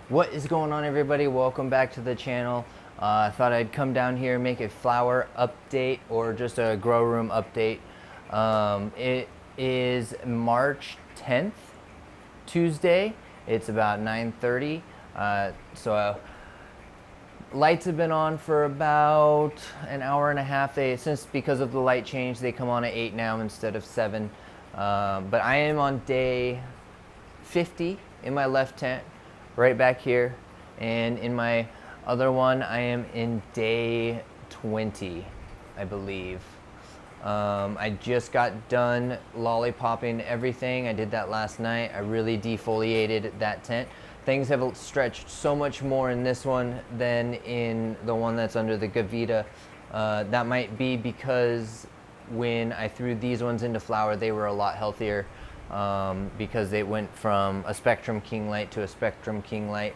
What is going on, everybody? Welcome back to the channel. I thought I'd come down here and make a flower update or just a grow room update. It is March 10th, Tuesday. It's about 9:30. Lights have been on for about an hour and a half. Because of the light change, they come on at 8 now instead of 7. But I am on day 50 in my left tent, right back here, and in my other one I am in day 20, I believe. I just got done lollipopping everything. I did that last night. I really defoliated that tent. Things have stretched so much more in this one than in the one that's under the Gavita. That might be because when I threw these ones into flower, they were a lot healthier. Because they went from a Spectrum King Light to a Spectrum King Light.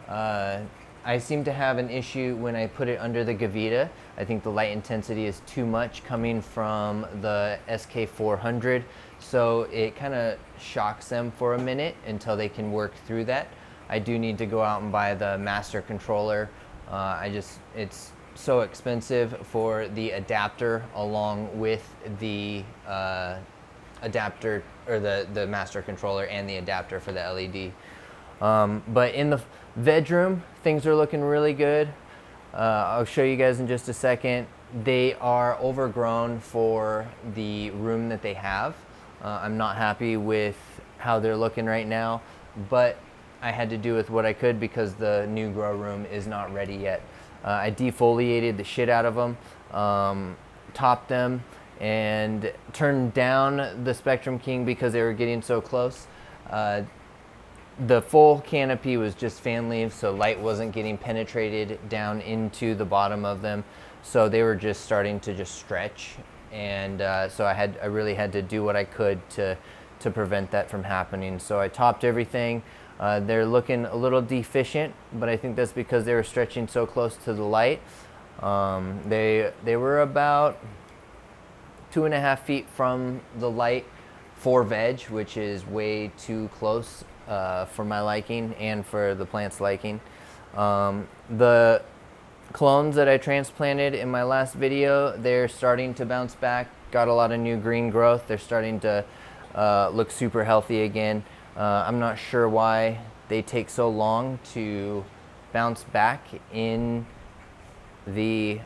I seem to have an issue when I put it under the Gavita. I think the light intensity is too much coming from the SK400, so it kind of shocks them for a minute until they can work through that. I do need to go out and buy the master controller. It's so expensive for the adapter along with the adapter, or the master controller and the adapter for the LED. But in the bedroom, things are looking really good. I'll show you guys in just a second. They are overgrown for the room that they have. I'm not happy with how they're looking right now, but I had to do with what I could because the new grow room is not ready yet. I defoliated the shit out of them, topped them, and turned down the Spectrum King because they were getting so close. The full canopy was just fan leaves, so light wasn't getting penetrated down into the bottom of them, so they were just starting to just stretch, and so I really had to do what I could to prevent that from happening. So I topped everything. They're looking a little deficient, but I think that's because they were stretching so close to the light. They were about 2.5 feet from the light for veg, which is way too close for my liking and for the plant's liking. The clones that I transplanted in my last video, they're starting to bounce back, got a lot of new green growth. They're starting to look super healthy again. I'm not sure why they take so long to bounce back in the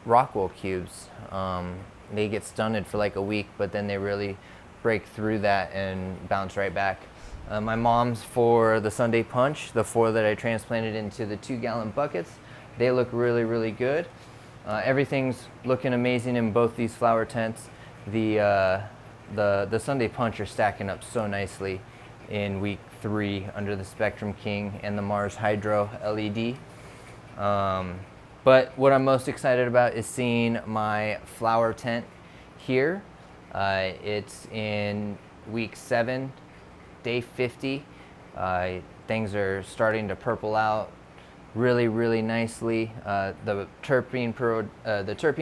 Rockwell cubes. They get stunted for like a week, but then they really break through that and bounce right back. My mom's for the Sundae Punch, the 4 that I transplanted into the 2-gallon buckets. They look really, really good. Everything's looking amazing in both these flower tents. The Sundae Punch are stacking up so nicely in week 3 under the Spectrum King and the Mars Hydro LED. But what I'm most excited about is seeing my flower tent here. It's in week 7, day 50. Things are starting to purple out really, really nicely. The terpene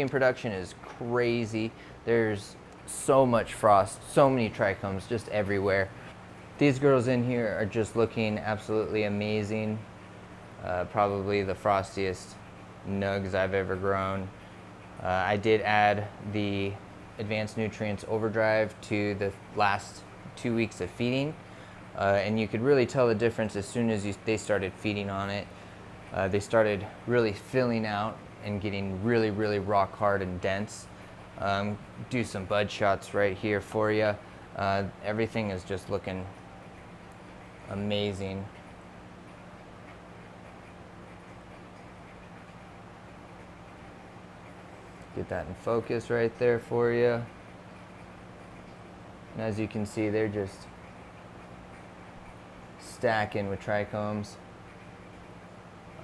production is crazy. There's so much frost, so many trichomes just everywhere. These girls in here are just looking absolutely amazing. Probably the frostiest nugs I've ever grown. I did add the Advanced Nutrients Overdrive to the last 2 weeks of feeding, and you could really tell the difference as soon as they started feeding on it. They started really filling out and getting really, really rock hard and dense. Do some bud shots right here for you. Everything is just looking amazing. Get that in focus right there for you. And as you can see, they're just stacking with trichomes.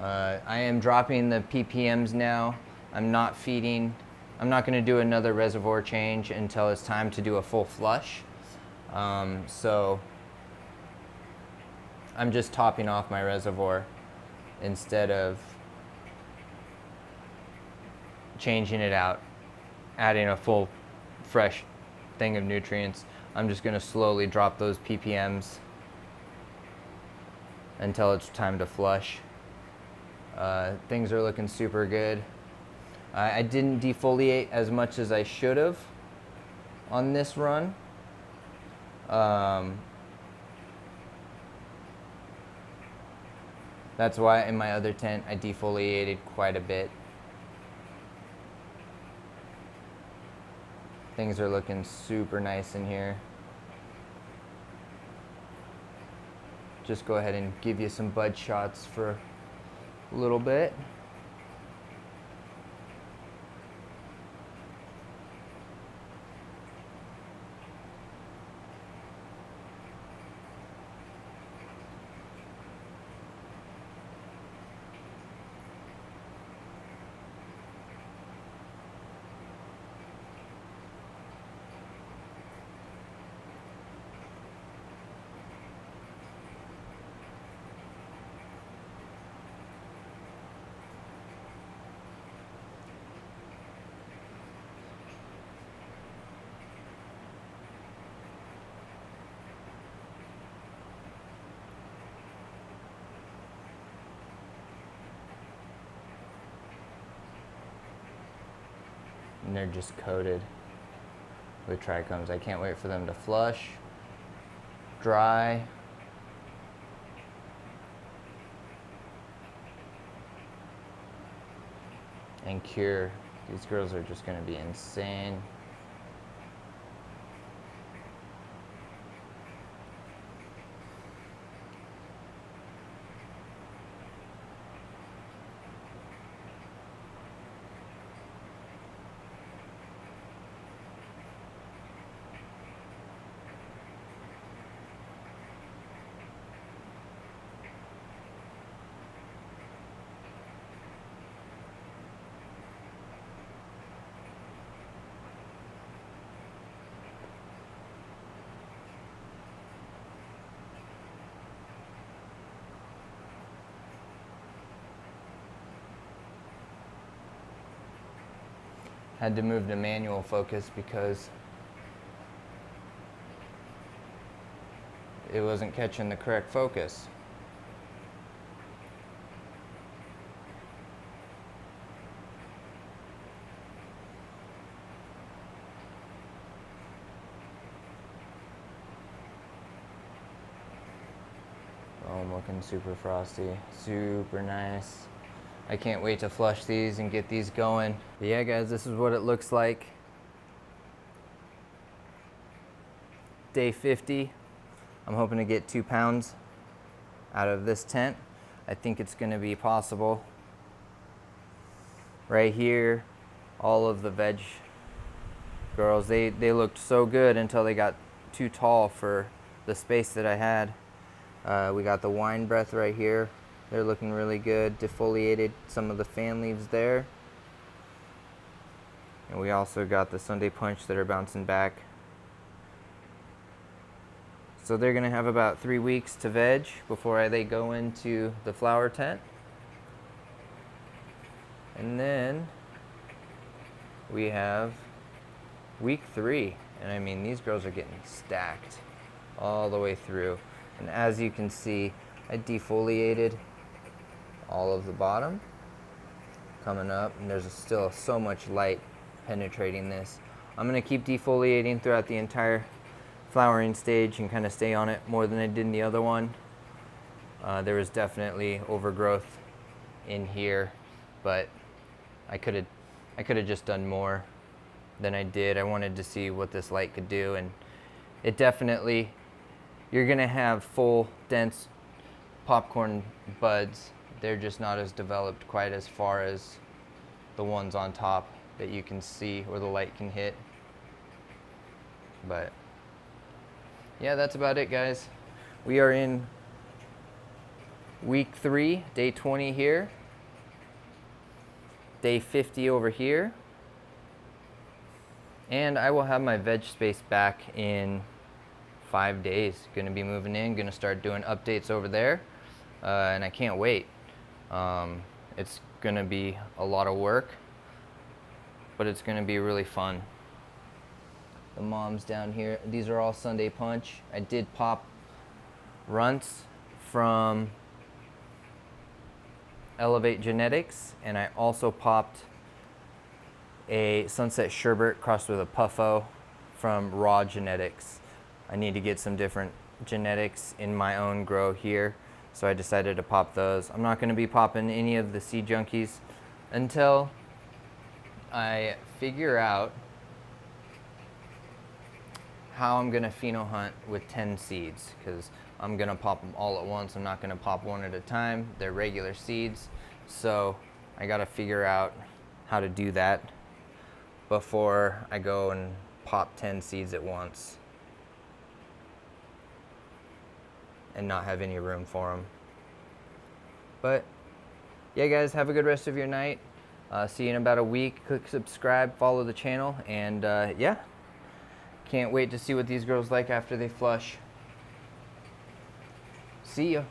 I am dropping the ppms now. I'm not feeding. I'm not going to do another reservoir change until it's time to do a full flush. So I'm just topping off my reservoir instead of changing it out, adding a full fresh thing of nutrients. I'm just going to slowly drop those ppms until it's time to flush. Things are looking super good. I didn't defoliate as much as I should have on this run. That's why in my other tent I defoliated quite a bit. Things are looking super nice in here. Just go ahead and give you some bud shots for a little bit. And they're just coated with trichomes. I can't wait for them to flush, dry, and cure. These girls are just gonna be insane. Had to move to manual focus because it wasn't catching the correct focus. Oh, I'm looking super frosty, super nice. I can't wait to flush these and get these going. But yeah, guys, this is what it looks like. Day 50. I'm hoping to get 2 pounds out of this tent. I think it's gonna be possible. Right here, all of the veg girls, they looked so good until they got too tall for the space that I had. We got the wine breath right here. They're looking really good. Defoliated some of the fan leaves there. And we also got the Sundae Punch that are bouncing back. So they're gonna have about 3 weeks to veg before they go into the flower tent. And then we have week 3. And I mean, these girls are getting stacked all the way through. And as you can see, I defoliated all of the bottom coming up, and there's still so much light penetrating this. I'm gonna keep defoliating throughout the entire flowering stage and kind of stay on it more than I did in the other one. There was definitely overgrowth in here, but I could have just done more than I did. I wanted to see what this light could do, and it definitely, you're gonna have full, dense popcorn buds. They're just not as developed quite as far as the ones on top that you can see where the light can hit. But yeah, that's about it, guys. We are in week 3, day 20 here, day 50 over here, and I will have my veg space back in 5 days. Gonna be moving in, gonna start doing updates over there, and I can't wait. It's gonna be a lot of work, but it's gonna be really fun. The moms down here, these are all Sundae Punch. I did pop runts from Elevate Genetics, and I also popped a Sunset Sherbet crossed with a Puffo from Raw Genetics. I need to get some different genetics in my own grow here, so I decided to pop those. I'm not going to be popping any of the Seed Junkies until I figure out how I'm going to pheno hunt with 10 seeds, because I'm going to pop them all at once. I'm not going to pop one at a time. They're regular seeds, so I got to figure out how to do that before I go and pop 10 seeds at once and not have any room for them. But yeah, guys, have a good rest of your night. See you in about a week. Click subscribe, follow the channel, and yeah, can't wait to see what these girls like after they flush. See ya.